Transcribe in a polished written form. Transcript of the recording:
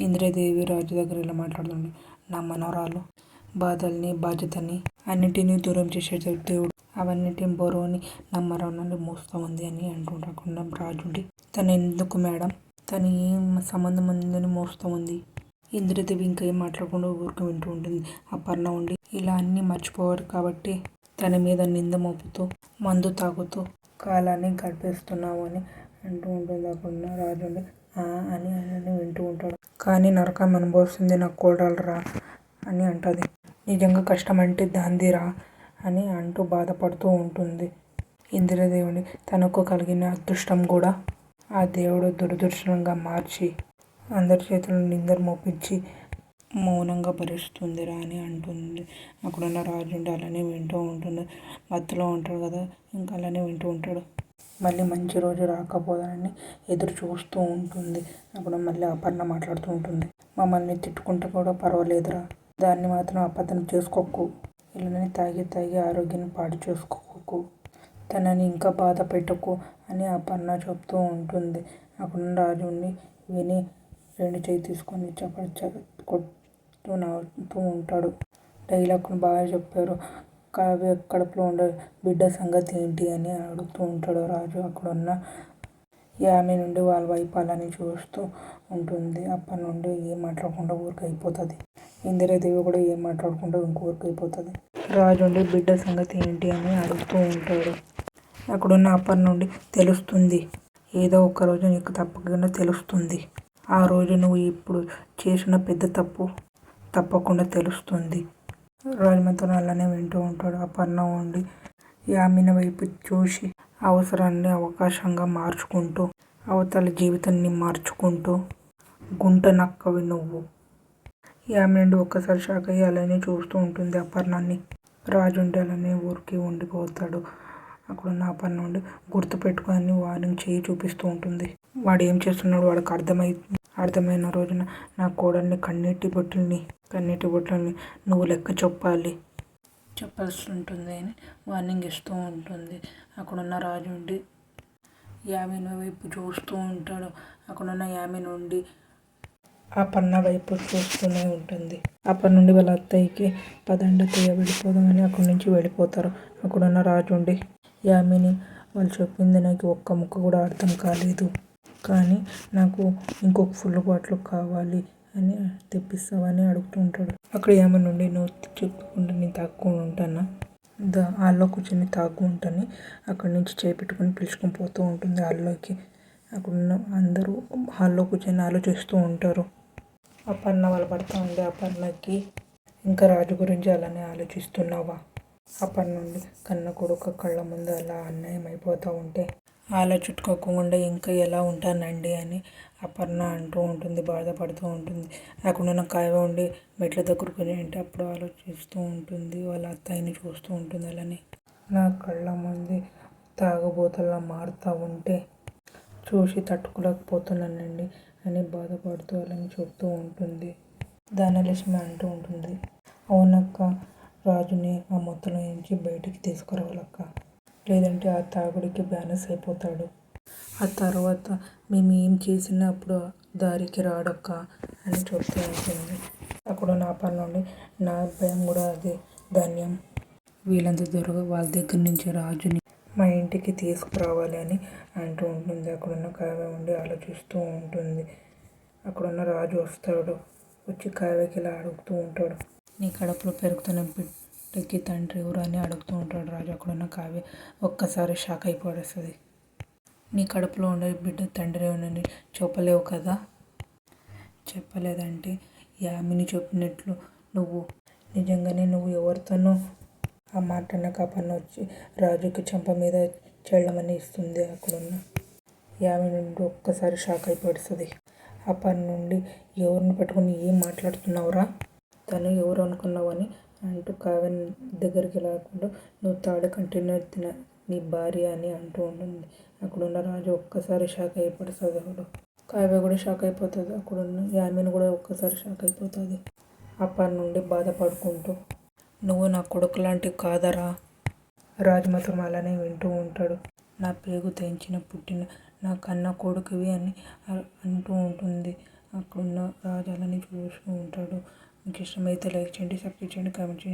ఇంద్రదేవి రాజు దగ్గర ఇలా మాట్లాడుతుంది. నా మనవరాలు బాధల్ని బాధ్యతని అన్నిటినీ దూరం చేసే దేవుడు, అవన్నిటి బరువుని నా మనవరాలు మోస్తూ ఉంది అని అంటుండకుండా రాజుండి తను ఎందుకు మేడం, తను ఏం సంబంధం ఉందని మోస్తూ ఉంది. ఇంద్రదేవి ఇంకా ఏం మాట్లాడకుండా ఊరికి వింటూ ఉంటుంది. అపర్ణ ఉండి ఇలా అన్నీ మర్చిపోవాలి కాబట్టి తన మీద నింద మోపుతూ మందు తాగుతూ కాలాన్ని గడిపేస్తున్నావు అని అంటూ ఉంటుంది. అప్పుడు రాజు ఉండి అని వింటూ ఉంటాడు. కానీ నరకం అనుభవిస్తుంది నా కోడలురా అని అంటుంది. నిజంగా కష్టం అంటే దాందిరా అని అంటూ బాధపడుతూ ఉంటుంది. ఇంద్రదేవుని తనకు కలిగిన అదృష్టం కూడా ఆ దేవుడు దురదృష్టంగా మార్చి అందరి చేతులను నిందరు మోపించి మౌనంగా భరిస్తుందిరా అని అంటుంది. అక్కడున్న రాజు అలానే వింటూ ఉంటుంది. మత్తులో ఉంటాడు కదా, ఇంకా అలానే వింటూ ఉంటాడు. మళ్ళీ మంచి రోజు రాకపోదని ఎదురు చూస్తూ ఉంటుంది. అప్పుడు మళ్ళీ అపర్ణ మాట్లాడుతూ ఉంటుంది. మమ్మల్ని తిట్టుకుంటే కూడా పర్వాలేదురా, దాన్ని మాత్రం అబద్ధం చేసుకోకు, ఇలానే తాగి ఆరోగ్యాన్ని పాడు చేసుకోకు, తనని ఇంకా బాధ పెట్టకు అని అపర్ణ చెప్తూ ఉంటుంది. అప్పుడు రాజు విని రెండు చేయి తీసుకొని కొడుతూ నవ్వుతూ ఉంటాడు. డైలాగ్ను బాగా చెప్పారు. కావ్య కడుపులో ఉండే బిడ్డ సంగతి ఏంటి అని అడుగుతూ ఉంటాడు రాజు. అక్కడున్న యామి నుండి వాళ్ళ వైపు అలానే చూస్తూ ఉంటుంది. అప్పటి నుండి ఏం మాట్లాడకుండా ఊరికి అయిపోతుంది. ఇందిరాదేవి కూడా ఏం మాట్లాడకుండా ఇంకొకరికి అయిపోతుంది. రాజు ఉండి బిడ్డ సంగతి ఏంటి అని అడుగుతూ ఉంటాడు. అక్కడున్న అప్పటి నుండి తెలుస్తుంది, ఏదో ఒక రోజు నీకు తప్పకుండా తెలుస్తుంది. ఆ రోజు నువ్వు ఇప్పుడు చేసిన పెద్ద తప్పు తప్పకుండా తెలుస్తుంది. రాజు మాత్రం అలానే వింటూ ఉంటాడు. అపర్ణ ఉండి యామిని వైపు చూసి అవసరాన్ని అవకాశంగా మార్చుకుంటూ అవతల జీవితాన్ని మార్చుకుంటూ గుంట నక్కవి నువ్వు. యామి నుండి ఒక్కసారి షాక్ అయ్యి అలానే చూస్తూ ఉంటుంది అపర్ణని. రాజు ఉండి అలానే ఊరికి ఉండిపోతాడు. అక్కడున్న అపర్ణ నుండి గుర్తుపెట్టుకొని వారిని చేయి చూపిస్తూ ఉంటుంది. వాడు ఏం చేస్తున్నాడు వాడికి అర్థమైన రోజున నా కోడల్ని కన్నీటి బొట్టుల్ని నువ్వు లెక్క చెప్పాల్సి ఉంటుంది అని వార్నింగ్ ఇస్తూ ఉంటుంది. అక్కడున్న రాజు నుండి యామిని వైపు చూస్తూ ఉంటాడు. అక్కడున్న యామి నుండి అపర్ణ వైపు చూస్తూనే ఉంటుంది. అప్పటి నుండి వాళ్ళ అత్తయ్యకి పదండి అత్తయ్య వెళ్ళిపోదామని అక్కడి నుంచి వెళ్ళిపోతారు. అక్కడున్న రాజు ఉండి యామిని వాళ్ళు చెప్పింది నాకు ఒక్క ముక్క కూడా అర్థం కాలేదు, కానీ నాకు ఇంకొక ఫుల్ బాటిల్ కావాలి అని తెప్పిస్తావని అడుగుతూ ఉంటాడు. అక్కడ యామి నుండి నువ్వు చెప్పుకుంటే నేను తాక్కుని ఉంటానా, హాల్లో కూర్చొని తాగు ఉంటాను అక్కడి నుంచి చేపెట్టుకొని పిలుచుకొని పోతూ ఉంటుంది హాల్లోకి. అక్కడున్న అందరూ హాల్లో కూర్చొని ఆలోచిస్తూ ఉంటారు. అపర్ణ వాళ్ళ భర్త ఉండే అపర్ణకి ఇంకా రాజు గురించి అలానే ఆలోచిస్తున్నావా, అప్పటి నుండి కన్న కొడుకు కళ్ళ ముందు అలా అన్యాయం అయిపోతూ ఉంటే ఆలోచించుకోకుండా ఇంకా ఎలా ఉంటానండి అని అపర్ణ అంటూ ఉంటుంది, బాధపడుతూ ఉంటుంది. అక్కడున్న కావ్య ఉండి మెట్ల దగ్గరకు అంటే అప్పుడు ఆలోచిస్తూ ఉంటుంది. వాళ్ళ అత్తయ్యని చూస్తూ ఉంటుంది. అలానే నా కళ్ళ ముందు తాగుబోతులా మారుతూ ఉంటే చూసి తట్టుకోలేకపోతున్నానండి అని బాధపడుతూ అలాని చెప్తూ ఉంటుంది. ధనలక్ష్మి అంటూ ఉంటుంది, అవునక్క, రాజుని ఆ మొత్తంలో నుంచి బయటికి తీసుకురావాలక్క, లేదంటే ఆ తాగుడికి బ్యానస్ అయిపోతాడు, ఆ తర్వాత మేము ఏం చేసినా అప్పుడు దారికి రాడక్క అని చెప్తూ ఉంటుంది. అక్కడ నా పని నుండి నా భయం కూడా అదే, ధాన్యం వీళ్ళంతా త్వరగా వాళ్ళ దగ్గర నుంచి రాజుని మా ఇంటికి తీసుకురావాలి అని అంటూ ఉంటుంది. అక్కడున్న కావ్య ఉండి ఆలోచిస్తూ ఉంటుంది. అక్కడున్న రాజు వస్తాడు. వచ్చి కావ్యకి ఇలా అడుగుతూ ఉంటాడు, నీ కడుపులో పెరుగుతున్న బిడ్డకి తండ్రి ఎవరు అని అడుగుతూ ఉంటాడు రాజు. అక్కడున్న కావ్య ఒక్కసారి షాక్ అయిపోతుంది. నీ కడుపులో ఉండే బిడ్డ తండ్రి ఎవరని చెప్పలేవు కదా, చెప్పలేదంటే యామిని చెప్పినట్లు నువ్వు నిజంగానే నువ్వు ఎవరితోనో ఆ మాట నాకు అపర్ణ వచ్చి రాజుకి చెంప మీద చెల్లమని ఇస్తుంది. అక్కడున్న యామి నుండి ఒక్కసారి షాక్ అయిపోతుంది. అపర్ణ నుండి ఎవరిని పెట్టుకుని ఏం మాట్లాడుతున్నావురా, తను ఎవరు అనుకున్నావని అంటూ కావ్య దగ్గరికి రాకుండా నువ్వు తాడు కంటిన్యూ నీ భార్య అని అంటూ ఉంటుంది. అక్కడున్న రాజు ఒక్కసారి షాక్ అయిపోతాడు. కావ్య కూడా షాక్ అయిపోతుంది. అక్కడున్న యామిని కూడా ఒక్కసారి షాక్ అయిపోతుంది. అప్పటి నుండి బాధపడుకుంటూ నువ్వు నా కొడుకు లాంటివి కాదరా, రాజు మాత్రం అలానే వింటూ ఉంటాడు. నా పేగు తెంచిన పుట్టిన నా కన్న కొడుకువి అని అంటూ ఉంటుంది. అక్కడున్న రాజాలని చూస్తూ ఉంటాడు. మీకు ఇష్టమైతే లైక్ చేయండి, సబ్స్క్రైబ్ చేయండి, కామెంట్ చేయండి.